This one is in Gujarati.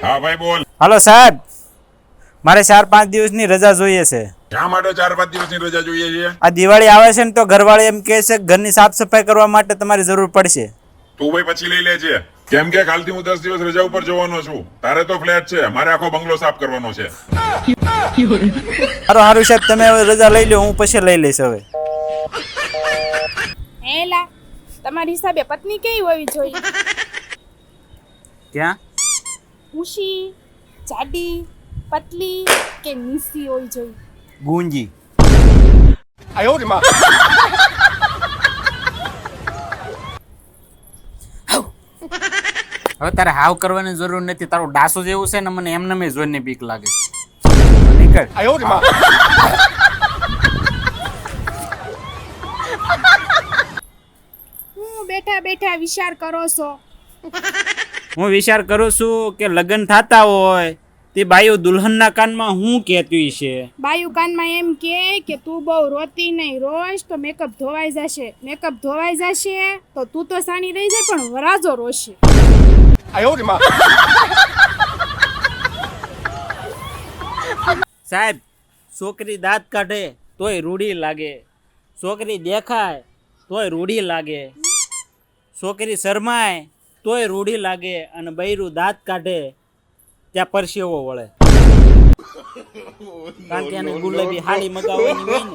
હા ભાઈ બોલ. હાલો સાહેબ, મારે 4-5 દિવસની રજા જોઈએ છે. શા માટે 4-5 દિવસની રજા જોઈએ છે? આ દિવાળી આવે છે ને તો ઘરવાળી એમ કહે છે કે ઘરની સાફ સફાઈ કરવા માટે તમારી જરૂર પડશે. તું ભાઈ પછી લઈ લેજે. કેમ કે કાલથી હું 10 દિવસ રજા ઉપર જવાનો છું. તારે તો ફ્લેટ છે, મારે આખો બંગલો સાફ કરવાનો છે. સારું સાહેબ, તમે હવે રજા લઈ લો, હું પછી લઈ લઈશ હવે. હેલા, તમારી હિસાબે પત્ની કેવી હોવી જોઈએ? ક્યાં? ઊંચી, જાડી, પતલી કે નીસી હોવી જોઈએ? ગુંજી. હવે તારે હાવ કરવાની જરૂર નથી. તારું ડાસુ જેવું છે ને, મને એમને મેં જોઈને બીક લાગે છે. નીકળ. હું બેઠા બેઠા વિચાર કરો છો. હું વિચાર કરું છું કે લગ્ન થતા હોય તે બાઈઓ દુલ્હનના કાનમાં હું કહેતી છે. બાયુ કાનમાં એમ કે તું બહુ રોતી નહીં, રોજ તો મેકઅપ ધોવાઈ જશે. મેકઅપ ધોવાઈ જશે તો તું તો સાણી રહી જાય પણ વરાજો રોશે. સાહેબ, છોકરી દાંત કાઢે તોય રૂડી લાગે, છોકરી દેખાય તોય રૂડી લાગે, છોકરી શરમાય તોય રૂડી લાગે, અને બૈરું દાંત કાઢે ત્યાં પરસેવો વળે. કારણ કે એને ગુલાબી હાડી મગાવવાની હોય ને.